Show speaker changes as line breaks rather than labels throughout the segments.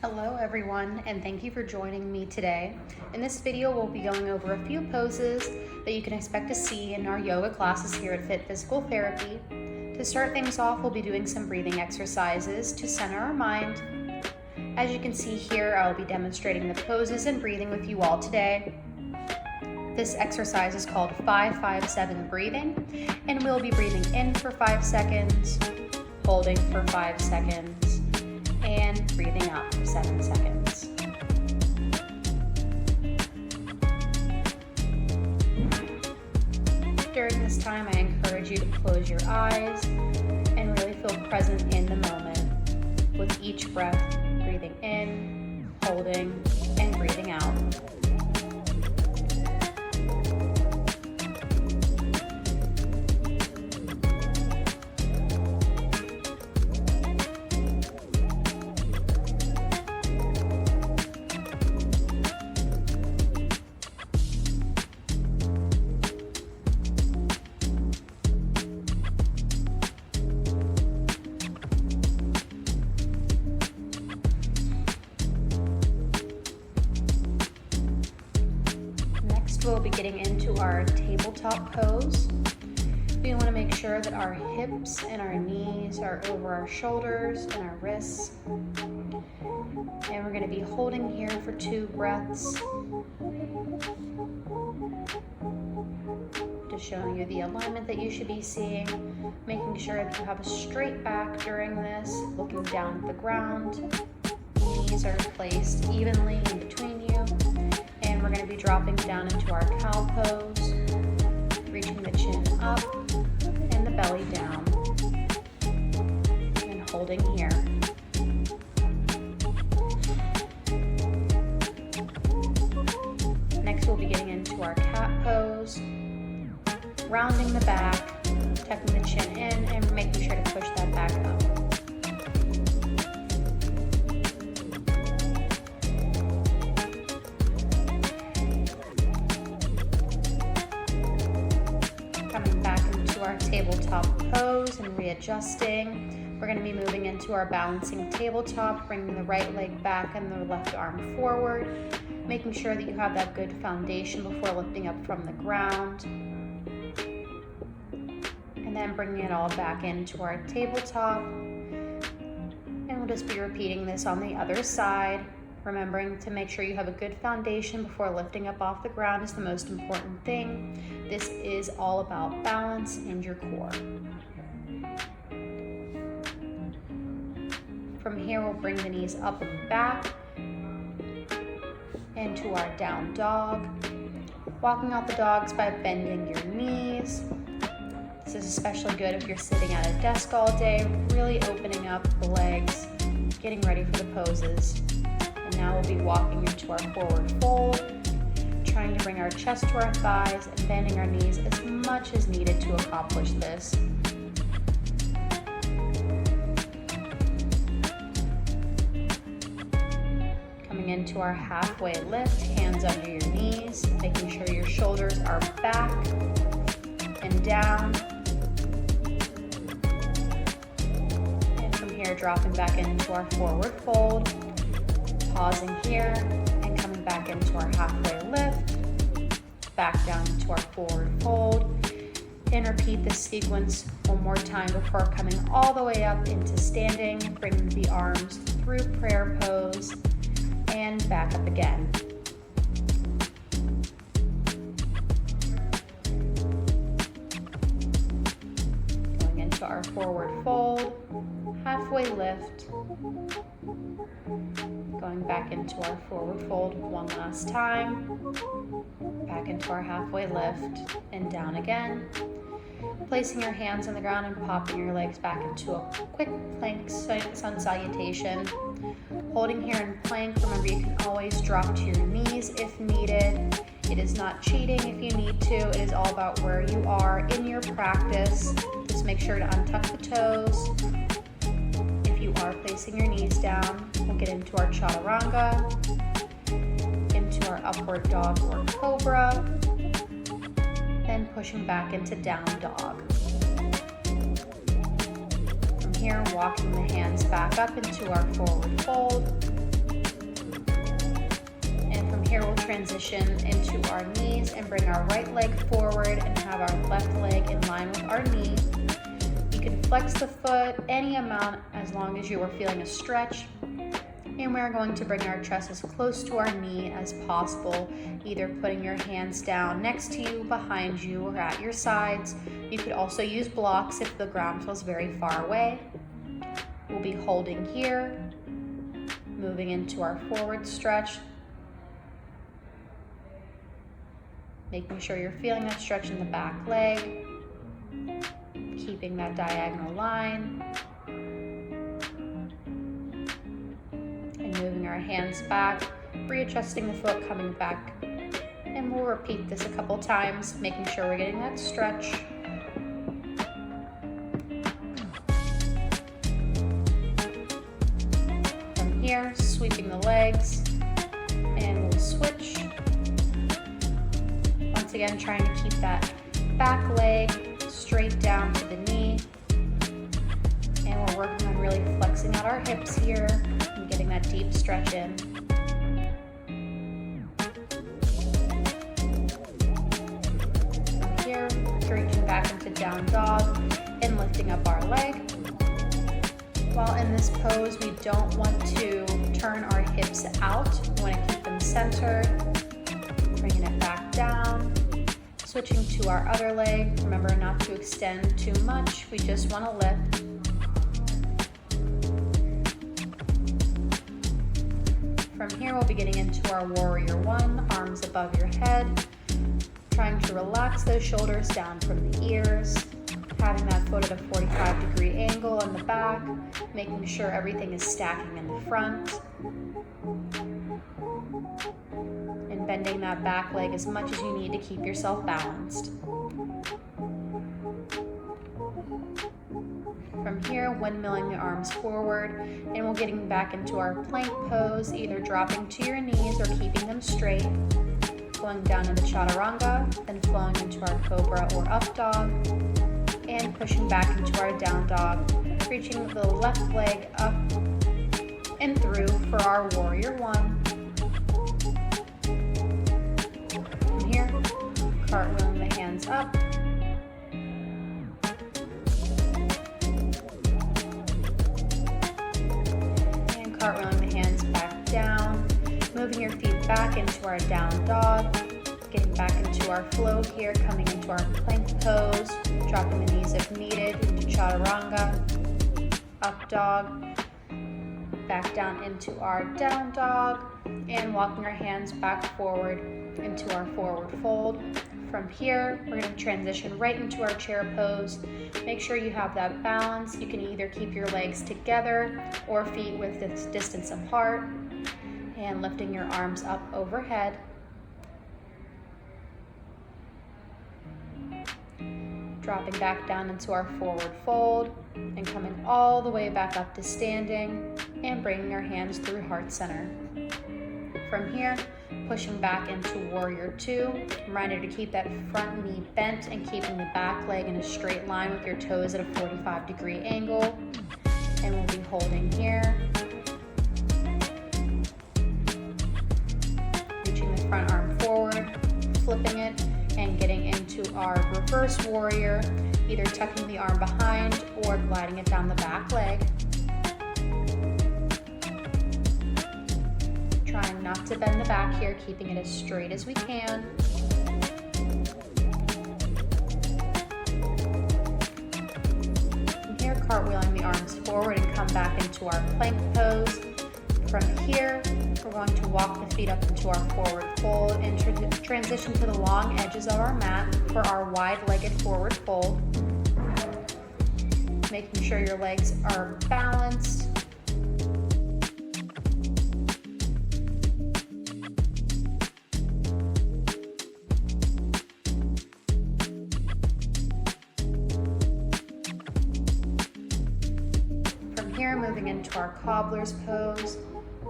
Hello everyone, and thank you for joining me today. In this video, we'll be going over a few poses that you can expect to see in our yoga classes here at Fit Physical Therapy. To start things off, we'll be doing some breathing exercises to center our mind. As you can see here, I'll be demonstrating the poses and breathing with you all today. This exercise is called 5-5-7 breathing, and we'll be breathing in for 5 seconds, holding for 5 seconds, and breathing out for 7 seconds. During this time, I encourage you to close your eyes and really feel present in the moment with each breath, breathing in, holding, and breathing out. We'll be getting into our tabletop pose. We want to make sure that our hips and our knees are over our shoulders and our wrists. And we're going to be holding here for 2 breaths. Just showing you the alignment that you should be seeing, making sure that you have a straight back during this, looking down at the ground. Knees are placed evenly in between you. And we're going to be dropping down into our cow pose, reaching the chin up and the belly down, and holding here. Next, we'll be getting into our cat pose, rounding the back, tucking the chin in, and making sure to push that back up. Our tabletop pose and readjusting. We're going to be moving into our balancing tabletop, bringing the right leg back and the left arm forward, making sure that you have that good foundation before lifting up from the ground. And then bringing it all back into our tabletop. And we'll just be repeating this on the other side. Remembering to make sure you have a good foundation before lifting up off the ground is the most important thing. This is all about balance and your core. From here, we'll bring the knees up and back into our down dog. Walking out the dogs by bending your knees. This is especially good if you're sitting at a desk all day, really opening up the legs, getting ready for the poses. And now we'll be walking into our forward fold, trying to bring our chest to our thighs and bending our knees as much as needed to accomplish this. Coming into our halfway lift, hands under your knees, making sure your shoulders are back and down. And from here, dropping back into our forward fold. Pausing here and coming back into our halfway lift, back down into our forward fold, and repeat this sequence one more time before coming all the way up into standing, bringing the arms through prayer pose, and back up again. Going into our forward fold, halfway lift, going back into our forward fold one last time, back into our halfway lift, and down again. Placing your hands on the ground and popping your legs back into a quick plank sun salutation. Holding here in plank, remember you can always drop to your knees if needed. It is not cheating if you need to. It is all about where you are in your practice. Just make sure to untuck the toes. If you are placing your knees down, we'll get into our chaturanga, into our upward dog or cobra, then pushing back into down dog. From here, walking the hands back up into our forward fold, transition into our knees and bring our right leg forward and have our left leg in line with our knee. You can flex the foot any amount as long as you are feeling a stretch. And we're going to bring our chest as close to our knee as possible, either putting your hands down next to you, behind you, or at your sides. You could also use blocks if the ground feels very far away. We'll be holding here, moving into our forward stretch, making sure you're feeling that stretch in the back leg, keeping that diagonal line, and moving our hands back, readjusting the foot, coming back, and we'll repeat this a couple times, making sure we're getting that stretch. From here, sweeping the legs, and we'll switch. Once again, trying to keep that back leg straight down to the knee. And we're working on really flexing out our hips here and getting that deep stretch in. From here, reaching back into down dog and lifting up our leg. While in this pose, we don't want to turn our hips out. We want to keep them centered. Bringing it back down. Switching to our other leg. Remember not to extend too much. We just want to lift. From here, we'll be getting into our warrior one, arms above your head. Trying to relax those shoulders down from the ears. Having that foot at a 45-degree angle in the back. Making sure everything is stacking in the front. And bending that back leg as much as you need to keep yourself balanced. From here, windmilling the arms forward, and we're getting back into our plank pose, either dropping to your knees or keeping them straight. Going down into chaturanga, then flowing into our cobra or up dog, and pushing back into our down dog, reaching the left leg up and through for our warrior one. From here, cartwheeling the hands up. And cartwheeling the hands back down. Moving your feet back into our down dog. Getting back into our flow here, coming into our plank pose. Dropping the knees if needed into chaturanga. Up dog. Back down into our down dog, and walking our hands back forward into our forward fold. From here, we're going to transition right into our chair pose. Make sure you have that balance. You can either keep your legs together or feet with this distance apart, and lifting your arms up overhead. Dropping back down into our forward fold and coming all the way back up to standing and bringing our hands through heart center. From here, pushing back into warrior two. Reminder to keep that front knee bent and keeping the back leg in a straight line with your toes at a 45-degree angle. And we'll be holding here. Reaching the front arm forward, flipping it, and getting into our reverse warrior, either tucking the arm behind or gliding it down the back leg. Trying not to bend the back here, keeping it as straight as we can. From here, cartwheeling the arms forward and come back into our plank pose. From here, we're going to walk the feet up into our forward fold and transition to the long edges of our mat for our wide-legged forward fold. Making sure your legs are balanced. From here, moving into our cobbler's pose.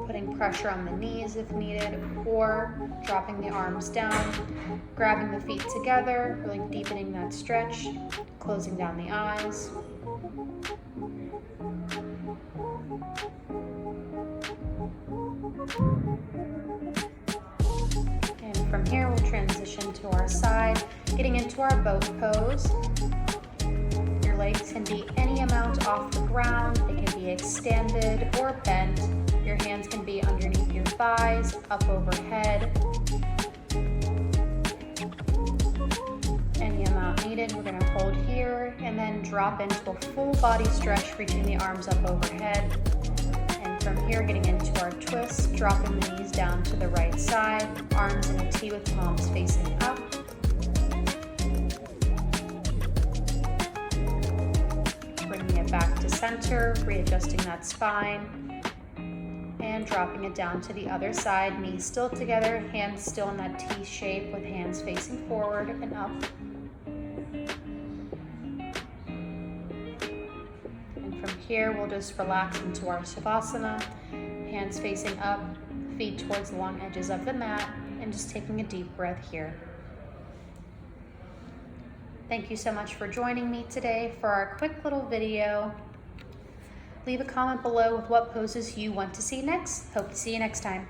Putting pressure on the knees if needed, or dropping the arms down, grabbing the feet together, really deepening that stretch, closing down the eyes. from here, we'll transition to our side, getting into our boat pose. Your legs can be any amount off the ground. They can be extended or bent. Your hands can be underneath your thighs, up overhead. Any amount needed. We're going to hold here and then drop into a full body stretch, reaching the arms up overhead. And from here, getting into our twist, dropping the knees down to the right side, arms in a T with palms facing up. Bringing it back to center, readjusting that spine. And dropping it down to the other side, knees still together, hands still in that T shape with hands facing forward and up. And from here, we'll just relax into our Shavasana, hands facing up, feet towards the long edges of the mat, and just taking a deep breath here. Thank you so much for joining me today for our quick little video. Leave a comment below with what poses you want to see next. Hope to see you next time.